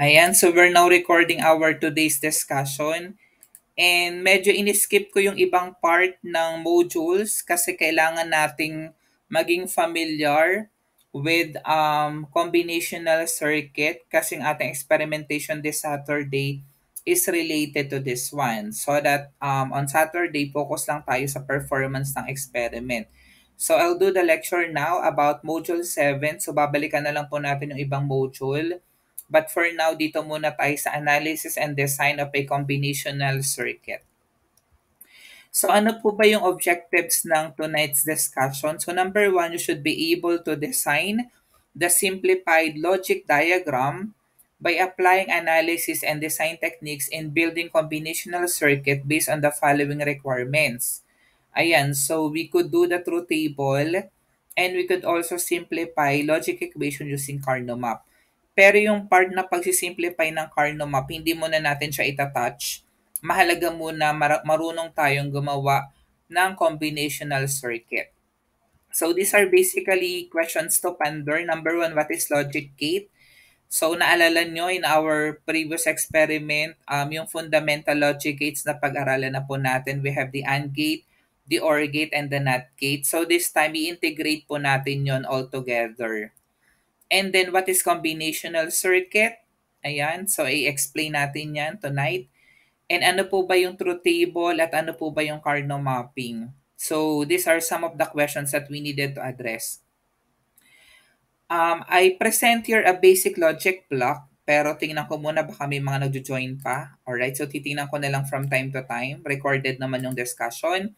Ayan, so we're now recording our today's discussion. And medyo in-skip ko yung ibang part ng modules kasi kailangan nating maging familiar with combinational circuit kasi ang ating experimentation this Saturday is related to this one. So that on Saturday, focus lang tayo sa performance ng experiment. So I'll do the lecture now about Module 7. So babalikan na lang po natin yung ibang module. But for now, dito muna tayo sa analysis and design of a combinational circuit. So ano po ba yung objectives ng tonight's discussion? So number one, you should be able to design the simplified logic diagram by applying analysis and design techniques in building combinational circuit based on the following requirements. Ayan, so we could do the truth table and we could also simplify logic equation using Carnot. Pero yung part na pagsisimplify ng Carnot, hindi muna natin siya itatouch. Mahalaga muna marunong tayong gumawa ng combinational circuit. So these are basically questions to ponder. Number one, what is logic gate? So naalala nyo in our previous experiment, yung fundamental logic gates na pag-aralan na po natin, we have the AND gate, the OR gate, and the NOT gate. So this time, i-integrate po natin yon all together. And then what is combinational circuit? Ayan, so i-explain natin yan tonight. And ano po ba yung truth table at ano po ba yung Carnot mapping? So these are some of the questions that we needed to address. I present here a basic logic block, pero tingnan ko muna baka may mga nagjo-join pa. Alright, so titingnan ko na lang from time to time. Recorded naman yung discussion.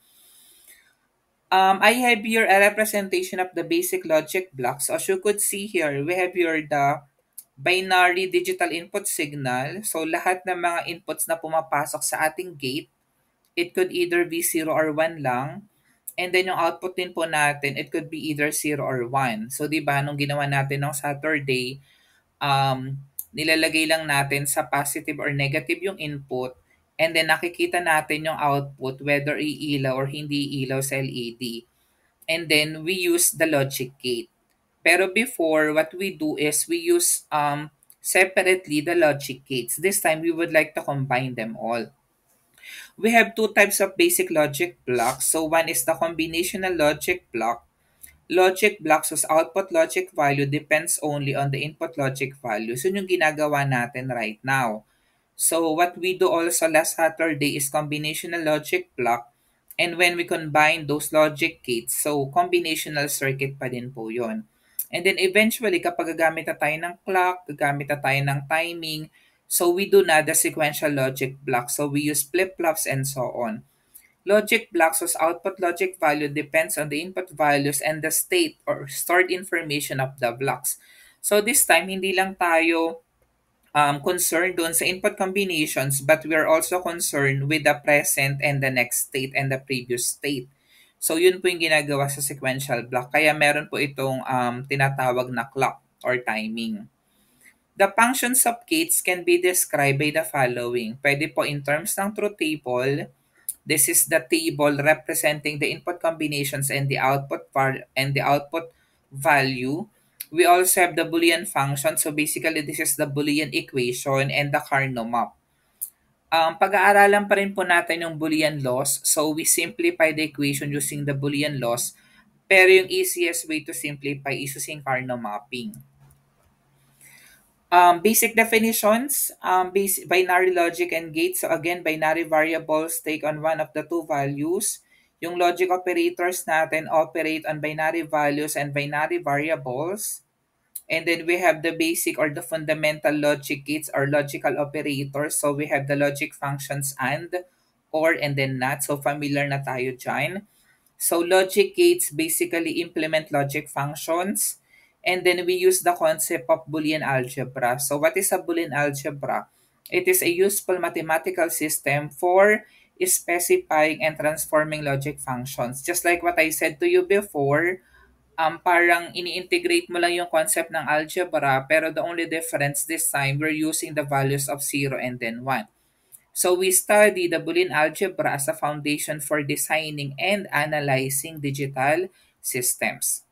I have here a representation of the basic logic blocks. As you could see here, we have here the binary digital input signal. So lahat ng mga inputs na pumapasok sa ating gate, it could either be 0 or 1 lang. And then yung output din po natin, it could be either 0 or 1. So 'di ba nung ginawa natin ng Saturday, nilalagay lang natin sa positive or negative yung input and then nakikita natin yung output whether iilaw or hindi ilaw sa LED. And then we use the logic gate. Pero before, what we do is we use separately the logic gates. This time, we would like to combine them all. We have two types of basic logic blocks. So one is the combinational logic block. Logic blocks whose output logic value depends only on the input logic value. So yung ginagawa natin right now. So what we do also last Saturday is combinational logic block. And when we combine those logic gates, so combinational circuit pa din po yun. And then eventually, kapag gagamit na tayo ng clock, gagamit na tayo ng timing, so we do na the sequential logic block. So we use flip-flops and so on. Logic blocks whose output logic value depends on the input values and the state or stored information of the blocks. So this time, hindi lang tayo concerned doon sa input combinations but we are also concerned with the present and the next state and the previous state. So yun po yung ginagawa sa sequential block. Kaya meron po itong tinatawag na clock or timing. The functions of gates can be described by the following. Pwede po in terms ng truth table. This is the table representing the input combinations and the output value. We also have the Boolean function. So basically, this is the Boolean equation and the Carnot map. Pag-aaralan pa rin po natin yung Boolean laws. So we simplify the equation using the Boolean laws. Pero yung easiest way to simplify is using Carnot mapping. Basic definitions, binary logic and gates. So again, binary variables take on one of the two values. Yung logic operators natin operate on binary values and binary variables. And then we have the basic or the fundamental logic gates or logical operators. So we have the logic functions and, or, and then not. So familiar na tayo dyan. So logic gates basically implement logic functions. And then we use the concept of Boolean algebra. So what is a Boolean algebra? It is a useful mathematical system for specifying and transforming logic functions. Just like what I said to you before, parang ini-integrate mo lang yung concept ng algebra, pero the only difference this time, we're using the values of 0 and then 1. So we study the Boolean algebra as a foundation for designing and analyzing digital systems.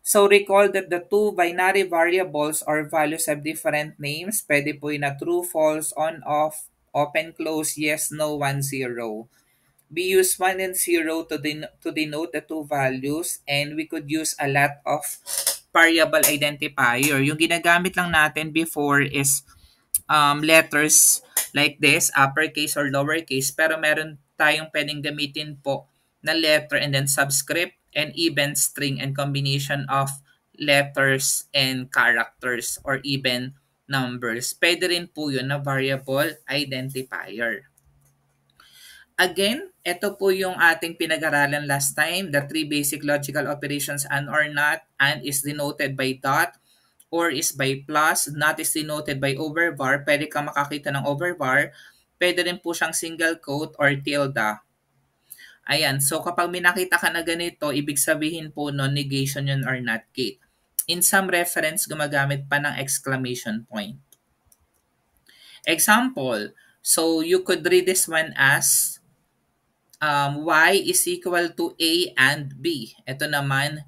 So recall that the two binary variables or values have different names. Pwede po yun na true, false, on, off, open, close, yes, no, 1, 0. We use 1 and 0 to denote the two values, and we could use a lot of variable identifier. Yung ginagamit lang natin before is letters like this, uppercase or lowercase, pero meron tayong pwedeng gamitin po na letter and then subscript and even string and combination of letters and characters or even numbers. Pwede rin po yun na variable identifier. Again, ito po yung ating pinag-aralan last time, the three basic logical operations and or not. And is denoted by dot, or is by plus, not is denoted by overvar. Pwede ka makakita ng overvar. Pwede rin po siyang single quote or tilde. Ayan, so kapag may nakita ka na ganito, ibig sabihin po no, negation yun or not gate. In some reference, gumagamit pa ng exclamation point. Example, so you could read this one as y is equal to a and b. Ito naman,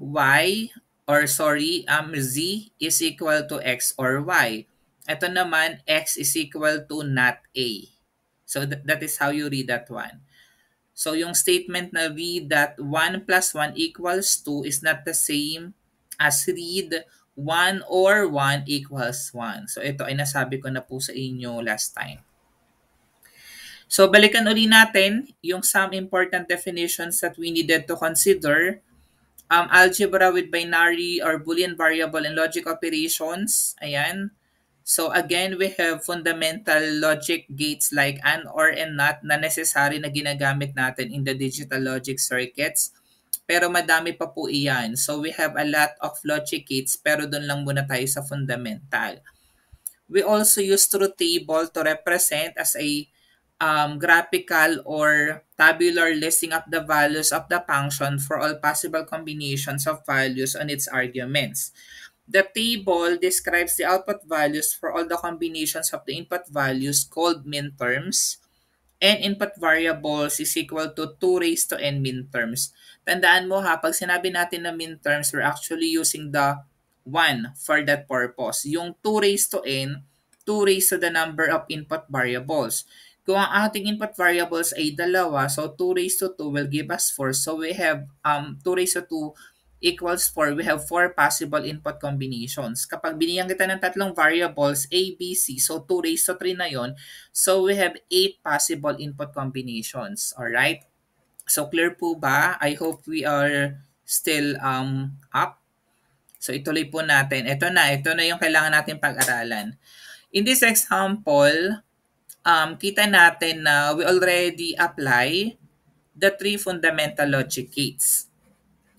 y or sorry, z is equal to x or y. Ito naman, x is equal to not a. So that is how you read that one. So yung statement na read that 1 plus 1 equals 2 is not the same as read 1 or 1 equals 1. So ito ay nasabi ko na po sa inyo last time. So balikan uli natin yung some important definitions that we needed to consider. Algebra with binary or Boolean variable and logic operations. Ayan. So again, we have fundamental logic gates like and, or, and not na necessary na ginagamit natin in the digital logic circuits. Pero madami pa po iyan. So we have a lot of logic gates pero doon lang muna tayo sa fundamental. We also use truth table to represent as a graphical or tabular listing of the values of the function for all possible combinations of values on its arguments. The table describes the output values for all the combinations of the input values called minterms, and input variables is equal to 2 raised to n minterms. Tandaan mo ha, pag sinabi natin na minterms, we're actually using the 1 for that purpose. Yung 2 raised to n, 2 raised to the number of input variables. Kung ang ating input variables ay dalawa, so 2 raised to 2 will give us 4. So we have 2 raised to 2 equals 4. We have 4 possible input combinations. Kapag binigyan kita ng tatlong variables, A, B, C, so 2 raised to 3 na yon. So we have 8 possible input combinations. Alright? So clear po ba? I hope we are still up. So ituloy po natin. Ito na yung kailangan natin pag-aralan. In this example, kita natin na we already apply the three fundamental logic gates.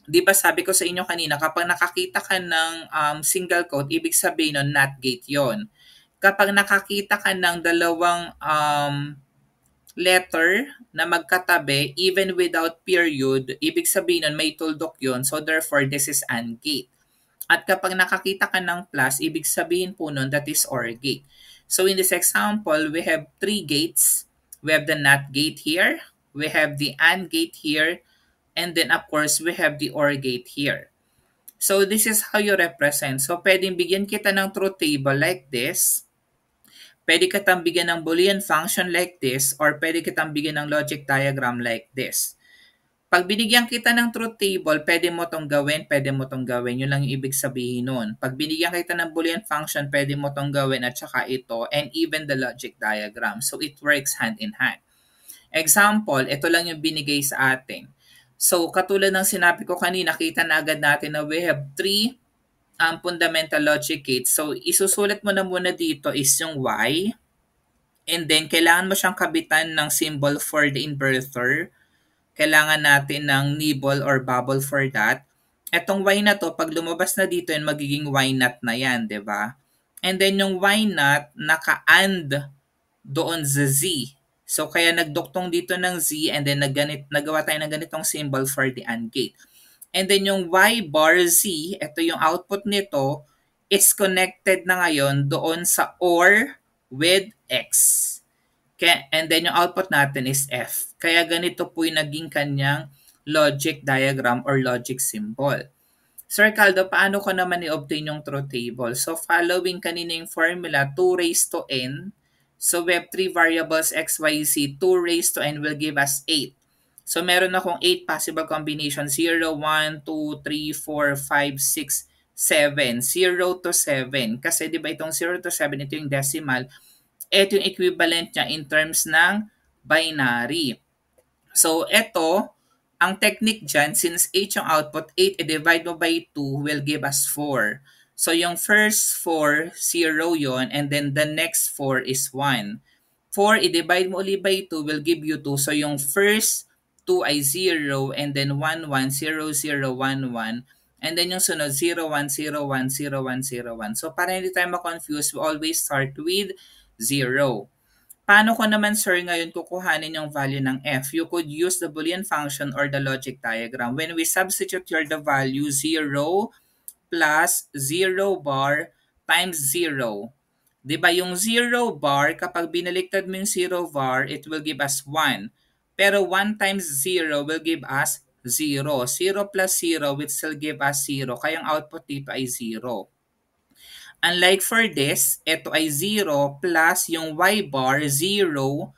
Di ba sabi ko sa inyo kanina, kapag nakakita ka ng single quote, ibig sabihin nun, not gate yon. Kapag nakakita ka ng dalawang letter na magkatabi, even without period, ibig sabihin nun, may tuldok yon. So therefore, this is AND gate. At kapag nakakita ka ng plus, ibig sabihin po nun, that is OR gate. So in this example, we have 3 gates. We have the NOT gate here. We have the AND gate here. And then of course, we have the OR gate here. So this is how you represent. So pwedeng bigyan kita ng truth table like this. Pwede kitang bigyan ng Boolean function like this. Or pwede kitang bigyan ng logic diagram like this. Pag binigyan kita ng truth table, pwede mo tong gawin, pwede mo tong gawin. Yun lang yung ibig sabihin nun. Pag binigyan kita ng Boolean function, pwede mo tong gawin at saka ito, and even the logic diagram. So it works hand in hand. Example, ito lang yung binigay sa atin. So katulad ng sinabi ko kanina, kita na agad natin na we have 3 fundamental logic gates. So isusulat mo na muna dito is yung Y. And then kailangan mo siyang kabitan ng symbol for the inverter. Kailangan natin ng nibble or bubble for that. Etong Y na to, pag lumabas na dito, yan magiging Y not na yan, di ba? And then yung Y not, naka-AND doon sa Z. So kaya nagduktong dito ng Z and then nagawa tayo ng ganitong symbol for the AND gate. And then yung Y bar Z, ito yung output nito, is connected na ngayon doon sa OR with X. And then yung output natin is F. Kaya ganito po yung naging kanyang logic diagram or logic symbol. Sir Caldo, paano ko naman i-obtain yung truth table? So following kanina yung formula, 2 raised to n. So we have 3 variables x, y, z. 2 raised to n will give us 8. So meron akong 8 possible combinations. 0, 1, 2, 3, 4, 5, 6, 7. 0 to 7. Kasi di ba itong 0 to 7, ito yung decimal. Ito yung equivalent niya in terms ng binary. So, ito, ang technique dyan, since 8 yung output, 8 i-divide mo by 2 will give us 4. So, yung first 4, 0 yon, and then the next 4 is 1. 4 i-divide mo ulit by 2 will give you 2. So, yung first 2 ay 0, and then 1, 1, 0, 0, 1, 1. And then yung sunod, 0, 1, 0, 1, 0, 1, 0, 1. So, para hindi tayo ma-confuse, we always start with 0. Paano ko naman, sir, ngayon kukuhanin yung value ng f? You could use the Boolean function or the logic diagram. When we substitute here the value 0 plus 0 bar times 0. Diba yung 0 bar, kapag binaliktad mo yung 0 bar, it will give us 1. Pero 1 times 0 will give us 0. 0 plus 0 will still give us 0. Kaya ang output dito ay 0. Unlike for this, ito ay 0 plus yung y bar, 0.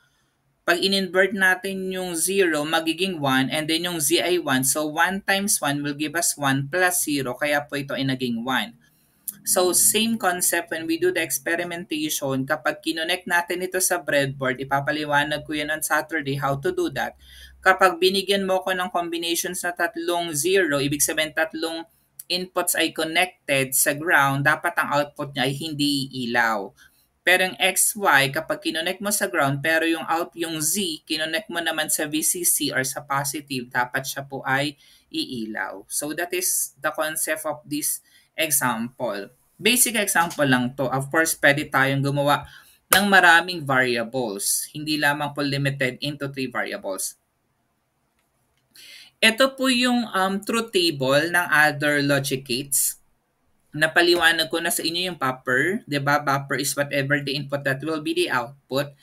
Pag in-invert natin yung 0, magiging 1, and then yung z ay 1. So, 1 times 1 will give us 1 plus 0, kaya po ito ay naging 1. So, same concept when we do the experimentation. Kapag kinonect natin ito sa breadboard, ipapaliwanag ko yan on Saturday how to do that. Kapag binigyan mo ko ng combinations na tatlong 0, ibig sabihin tatlong inputs ay connected sa ground, dapat ang output niya ay hindi ilaw. Pero yung XY, kapag kinonect mo sa ground, pero yung Z, kinonect mo naman sa VCC or sa positive, dapat siya po ay iilaw. So that is the concept of this example. Basic example lang to. Of course, pwede tayong gumawa ng maraming variables. Hindi lamang po limited into 3 variables. Ito po yung truth table ng other logic gates. Napaliwanag ko na sa inyo yung buffer. Diba? Buffer is whatever the input that will be the output.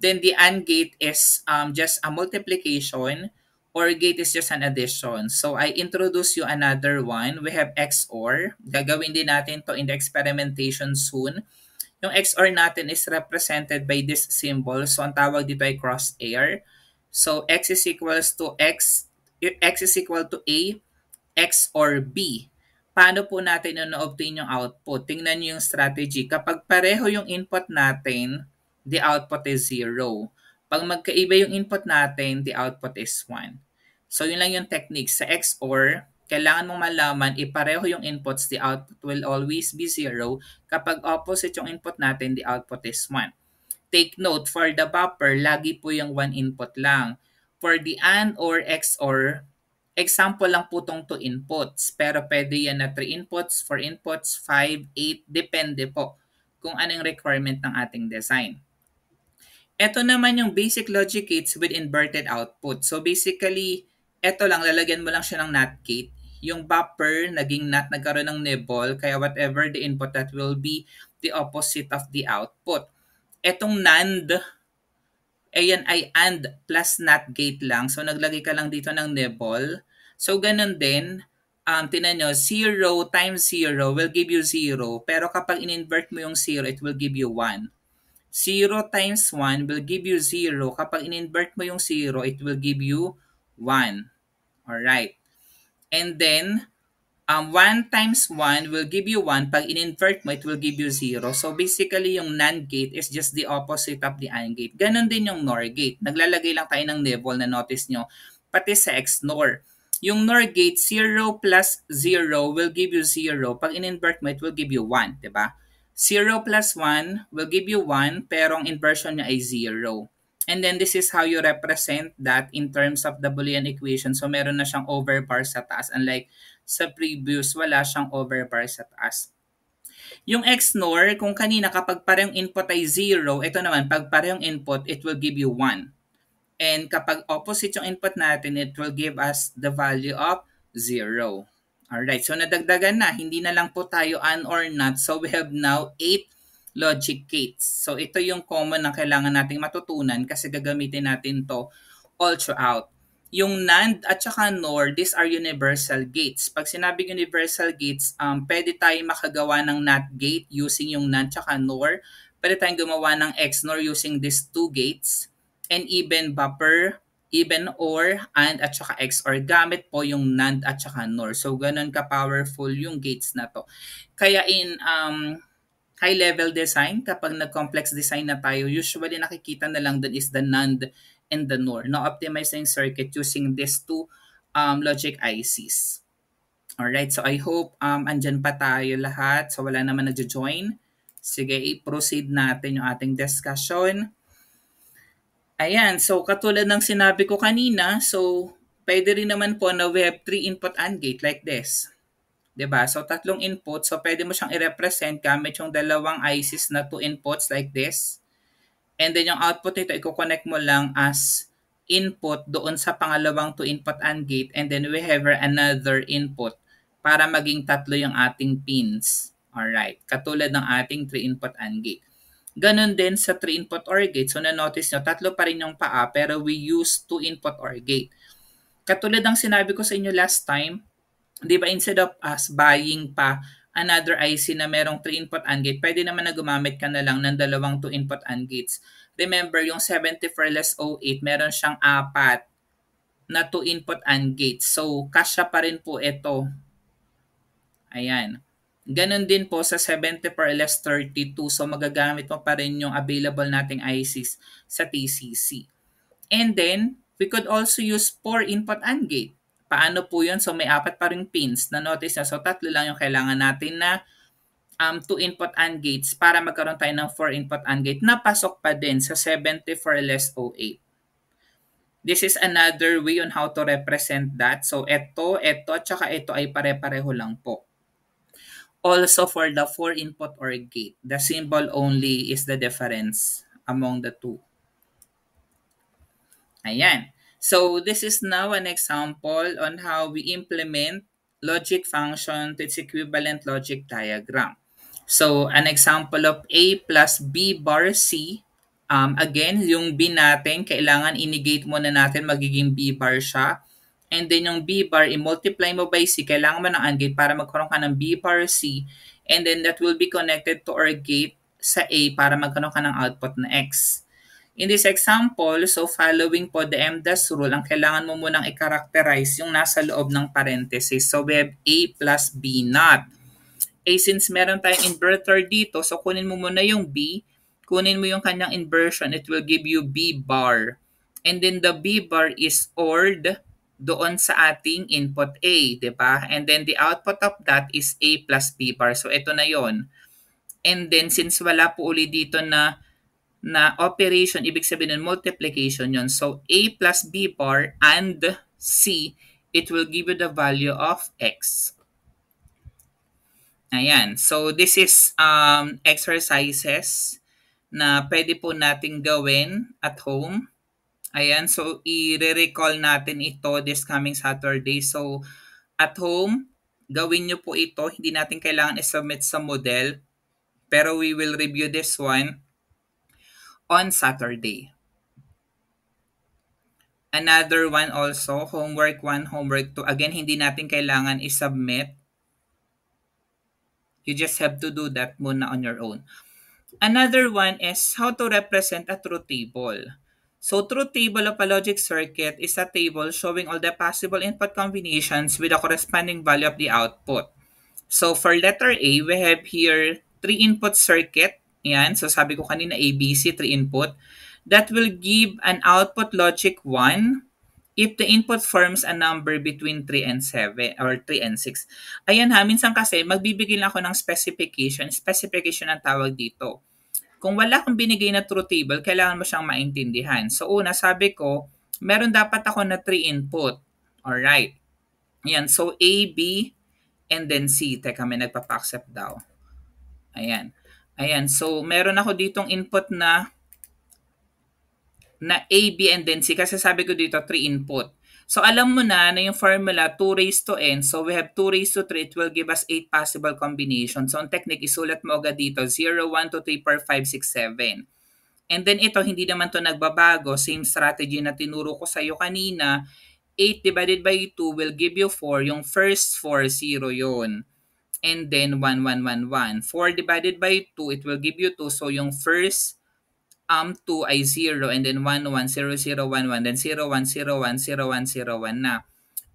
Then the AND gate is just a multiplication, or gate is just an addition. So I introduce you another one. We have XOR. Gagawin din natin to in the experimentation soon. Yung XOR natin is represented by this symbol. So ang tawag dito ay crosshair. So X is equals to X is equal to A, X or B. Paano po natin na-obtain yung output? Tingnan nyo yung strategy. Kapag pareho yung input natin, the output is 0. Pag magkaiba yung input natin, the output is 1. So yun lang yung technique. Sa XOR, kailangan mong malaman, ipareho yung inputs, the output will always be 0. Kapag opposite yung input natin, the output is 1. Take note, for the buffer, lagi po yung 1 input lang. For the AND or XOR, example lang po itong 2 inputs. Pero pwede yan na 3 inputs, 4 inputs, 5, 8, depende po kung anong requirement ng ating design. Ito naman yung basic logic gates with inverted output. So basically, ito lang, lalagyan mo lang siya ng NOT gate. Yung buffer, naging NOT, nagkaroon ng nibble, kaya whatever the input, that will be the opposite of the output. Etong NAND, ayan ay AND plus NOT gate lang. So naglagay ka lang dito ng nibble. So ganun din, tinan nyo, 0 times 0 will give you 0. Pero kapag in-invert mo yung 0, it will give you 1. 0 times 1 will give you 0. Kapag in-invert mo yung 0, it will give you 1. Alright. And then, 1 times 1 will give you 1. Pag in-invert mo, it will give you 0. So basically, yung NAND gate is just the opposite of the AND gate. Ganon din yung NOR gate. Naglalagay lang tayo ng nibble na notice nyo. Pati sa XNOR. Yung NOR gate, 0 plus 0 will give you 0. Pag in-invert mo, it will give you 1. Diba? 0 plus 1 will give you 1, pero ang inversion niya ay 0. And then this is how you represent that in terms of the Boolean equation. So meron na siyang overbar sa taas. Unlike sa previous, wala siyang overbar sa taas. Yung XNOR, kung kanina kapag parehong input ay 0, ito naman, pag parehong input, it will give you 1. And kapag opposite yung input natin, it will give us the value of 0. Alright, so nadagdagan na. Hindi na lang po tayo AND or NOT. So we have now 8 logic gates. So ito yung common na kailangan nating matutunan kasi gagamitin natin to all throughout. yung NAND at saka NOR, these are universal gates. Pag sinabing universal gates, pwede tayong makagawa ng NAT gate using yung NAND at saka NOR. Pwede tayong gumawa ng XNOR using these two gates. And even buffer, even OR, AND at saka XOR. Gamit po yung NAND at saka NOR. So, ganun ka-powerful yung gates na to. Kaya in high-level design, kapag nag-complex design na tayo, usually nakikita na lang dun is the NAND and the NOR. Now, optimizing circuit using these two logic ICs. Alright, so I hope andyan pa tayo lahat. So, wala naman nagjo-join. Sige, i-proceed natin yung ating discussion. Ayan, so katulad ng sinabi ko kanina, so pwede rin naman po na we have 3 input AND gate like this. 'Di ba? So tatlong input, so pwede mo siyang i-represent gamit yung dalawang ICs na 2 inputs like this. And then yung output nito, i-connect mo lang as input doon sa pangalawang 2 input AND gate, and then we have another input para maging tatlo yung ating pins. Alright, katulad ng ating 3 input AND gate. Ganon din sa 3 input OR gate. So na-notice nyo, tatlo pa rin yung paa pero we use 2 input OR gate. Katulad ng sinabi ko sa inyo last time, di ba, instead of us buying pa another IC na merong 3 input AND gate, pwede naman na gumamit ka na lang ng dalawang 2 input AND gates. Remember, yung 74LS08, meron siyang 4 na 2 input AND gates. So, kasya pa rin po ito. Ayan. Ganon din po sa 74LS32. So, magagamit mo pa rin yung available nating ICs sa TCC. And then, we could also use 4 input AND gate. Paano po yun? So, may 4 pa ring pins na notice na. So, tatlo lang yung kailangan natin na 2 input AND gates para magkaroon tayo ng 4 input AND gate na pasok pa din sa 74LS08. This is another way on how to represent that. So, ito, at saka ito ay pare-pareho lang po. Also, for the 4 input OR gate, the symbol only is the difference among the two. Ayan. So, this is now an example on how we implement logic function to its equivalent logic diagram. So, an example of A plus B bar C. Again, yung B natin, kailangan i-negate muna natin, magiging B bar siya. And then yung B bar, i-multiply mo by C, kailangan mo ng AND gate para magkaroon ka ng B bar C. And then that will be connected to OR gate sa A para magkaroon ka ng output na X. In this example, so following po the MDAS rule, ang kailangan mo munang i-characterize yung nasa loob ng parenthesis. So we have A plus B naught. Since meron tayong inverter dito, so kunin mo muna yung B, kunin mo yung kanyang inversion, it will give you B bar. And then the B bar is ORed doon sa ating input A, di ba? And then the output of that is A plus B bar. So ito na yon. And then since wala po uli dito na operation, ibig sabihin ng multiplication yon. So A plus B bar and C, it will give you the value of X. Ayan. So this is exercises na pwede po nating gawin at home. Ayan, so i-recall natin ito this coming Saturday. So at home, gawin nyo po ito. Hindi natin kailangan i-submit sa Moodle, pero we will review this one on Saturday. Another one also, homework 1, homework 2. Again, hindi natin kailangan i-submit. You just have to do that muna on your own. Another one is how to represent a truth table. So, truth table of a logic circuit is a table showing all the possible input combinations with a corresponding value of the output. So, for letter A, we have here 3 input circuit. Yan. So, sabi ko kanina ABC, 3 input. That will give an output logic 1 if the input forms a number between 3 and 7 or 3 and 6. Ayan ha, minsan kasi magbibigay lang ako ng specification. Specification ang tawag dito. Kung wala kang binigay na truth table, kailangan mo siyang maintindihan. So una, sabi ko, meron dapat ako na 3 input. Alright. Ayan, so A, B, and then C. Teka, may nagpapa-accept daw. Ayan. Ayan, so meron ako ditong input na A, B, and then C. Kasi sabi ko dito, 3 input. So alam mo na yung formula 2 raised to n. So we have 2 raised to 3. It will give us 8 possible combinations. So ang technique, isulat mo agad dito 0, 1, 2, 3, 4, 5, 6, 7. And then ito, hindi naman to nagbabago. Same strategy na tinuro ko sa iyo kanina. 8 divided by 2 will give you 4. Yung first 4, 0 yun. And then 1, 1, 1, 1. 4 divided by 2, it will give you 2. So yung first 2 ay 0. And then 1, 1, 0, 0, 1, 1. Then 0, 1, 0, 1, 0, 1, 0, 1 na.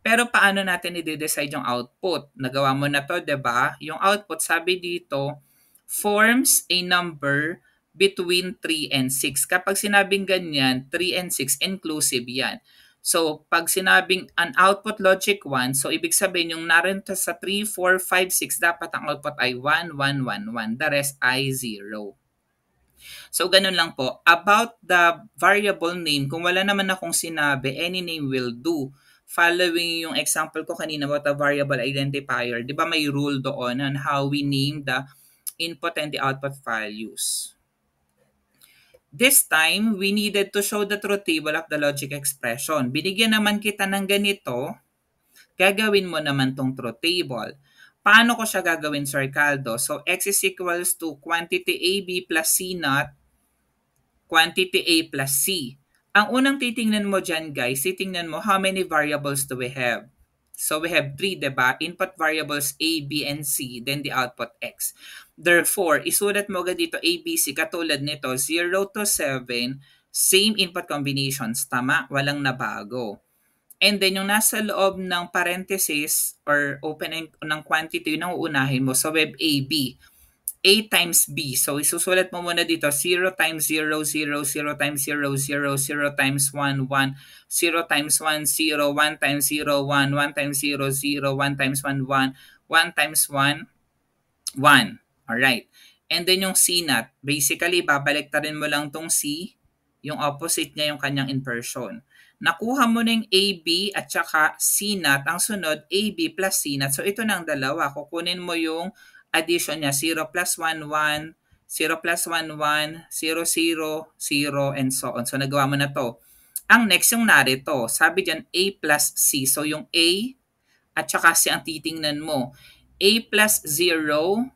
Pero paano natin i-decide yung output? Nagawa mo na to, 'di ba? Yung output, sabi dito, forms a number between 3 and 6. Kapag sinabing ganyan, 3 and 6, inclusive yan. So, pag sinabing an output logic 1, so ibig sabihin yung narin sa 3, 4, 5, 6, dapat ang output ay 1, 1, 1, 1. The rest ay 0. So, ganun lang po. About the variable name, kung wala naman akong sinabi, any name will do. Following yung example ko kanina about the variable identifier, di ba may rule doon on how we name the input and the output values. This time, we needed to show the truth table of the logic expression. Binigyan naman kita ng ganito, gagawin mo naman tong truth table. Paano ko siya gagawin, Sir Caldo? So, x is equals to quantity AB plus C naught, quantity A plus C. Ang unang titingnan mo dyan, guys, titingnan mo how many variables do we have. So we have 3, diba? Input variables A, B, and C, then the output X. Therefore, isulat mo agad dito A, B, C, katulad nito, 0 to 7, same input combinations. Tama? Walang nabago. And then yung nasa loob ng parenthesis or opening ng quantity, yun ang uunahin mo. So we have A, B. A times B. So, isusulat mo muna dito, 0 times 0, 0, 0 times 0, 0, 0 times 1, 1, 0 times 1, 0, 1 times 0, 1, 1 times 0, 0, 1 times 1, 1, 1 times 1, 1. Alright. And then yung C naught, basically, babaliktarin mo lang tong C, yung opposite niya yung kanyang inversion. Nakuha mo na yung AB at saka C naught, ang sunod, AB plus C naught. So, ito na ang dalawa. Kukunin mo yung addition niya, 0 plus 1, 1, 0 plus 1, 1, 0, 0, 0, and so on. So, nagawa mo na to. Ang next yung narito. Sabi dyan, A plus C. So, yung A at saka C ang titingnan mo. A plus 0,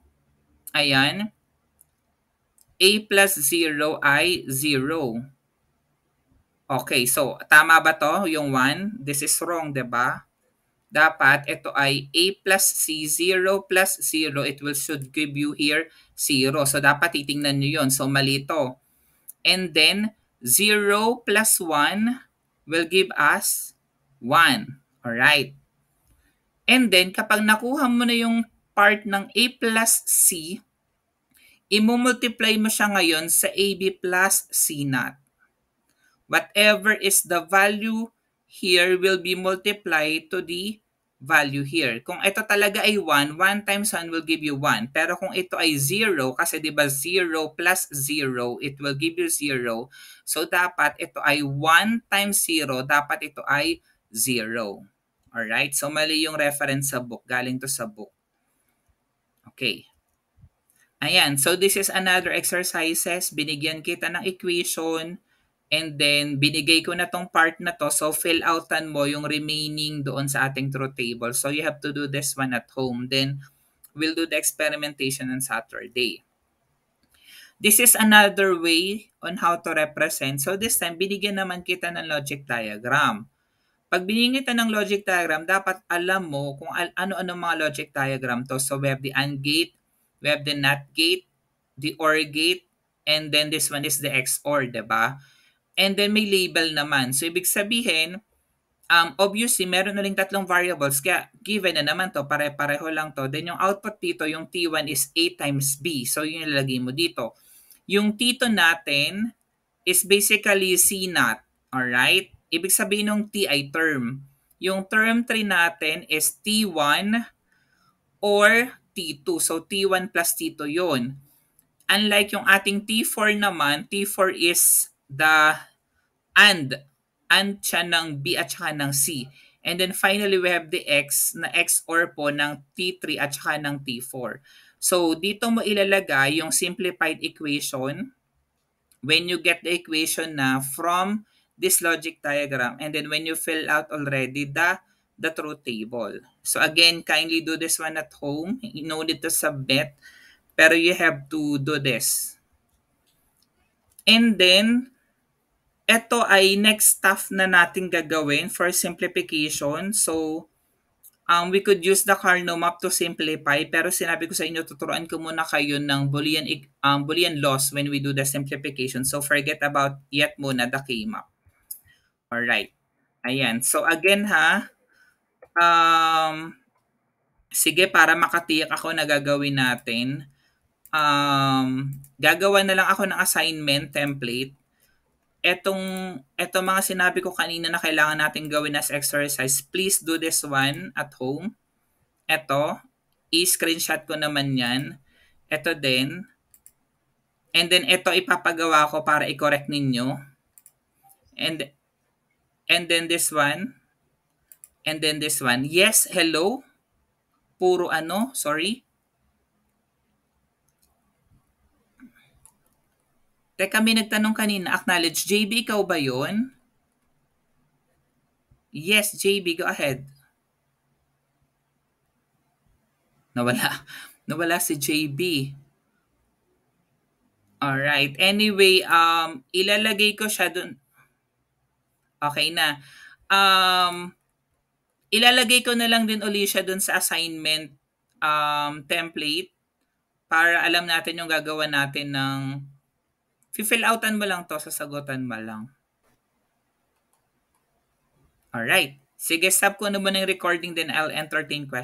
ayan. A plus 0 ay 0. Okay, so, tama ba to? Yung 1? This is wrong, diba? Dapat ito ay A plus C, 0 plus 0, it will should give you here 0. So, dapat titingnan nyo yun. So, mali ito. And then, 0 plus 1 will give us 1. Alright. And then, kapag nakuha mo na yung part ng A plus C, imumultiply mo siya ngayon sa AB plus C naught. Whatever is the value here will be multiplied to the value here. Kung ito talaga ay 1, 1 times 1 will give you 1. Pero kung ito ay 0, kasi di ba 0 plus 0, it will give you 0. So dapat ito ay 1 times 0, dapat ito ay 0. Alright? So mali yung reference sa book. Galing to sa book. Okay. Ayan. So this is another exercises. Binigyan kita ng equation. And then, binigay ko na tong part na to. So, fill outan mo yung remaining doon sa ating truth table. So, you have to do this one at home. Then, we'll do the experimentation on Saturday. This is another way on how to represent. So, this time, binigyan naman kita ng logic diagram. Pag binigyan kita ng logic diagram, dapat alam mo kung ano-ano mga logic diagram to. So, we have the AND gate, we have the NOT gate, the OR gate, and then this one is the XOR, diba? And then may label naman. So, ibig sabihin, obviously, meron na rin tatlong variables. Kaya, given na naman to, pare-pareho lang to. Then, yung output dito, yung T1 is A times B. So, yun ilalagay mo dito. Yung T2 natin is basically C naught. Alright? Ibig sabihin ng T ay term. Yung term 3 natin is T1 or T2. So, T1 plus T2 yun. Unlike yung ating T4 naman, T4 is the and siya ng B at saka ng C. And then finally, we have the X na XOR po ng T3 at saka ng T4. So, dito mo ilalagay yung simplified equation when you get the equation na from this logic diagram. And then when you fill out already the truth table. So, again, kindly do this one at home. No need to submit. Pero you have to do this. And then, Ito ay next stuff na natin gagawin for simplification. So, we could use the Carnot map to simplify, pero sinabi ko sa inyo, tuturuan ko muna kayo ng Boolean laws when we do the simplification. So, forget about yet muna the K-map. Alright. Ayan. So, again ha, sige, para makatiyak ako na gagawin natin, gagawa na lang ako ng assignment template. Etong mga sinabi ko kanina na kailangan natin gawin as exercise, please do this one at home. Eto, i-screenshot ko naman yan. Eto din. And then ito ipapagawa ko para i-correct ninyo. And then this one. And then this one. Yes, hello. Puro sorry. Teka, may nagtanong kanina, acknowledge. JB, ikaw ba yun? Yes, JB, go ahead. Nawala. Nawala si JB. Alright. Anyway, ilalagay ko siya dun. Okay na. Ilalagay ko na lang din uli siya dun sa assignment template para alam natin yung gagawa natin ng fill outan mo lang to, sasagutan mo lang. Alright. Sige, stop ko na muna yung recording, then I'll entertain questions.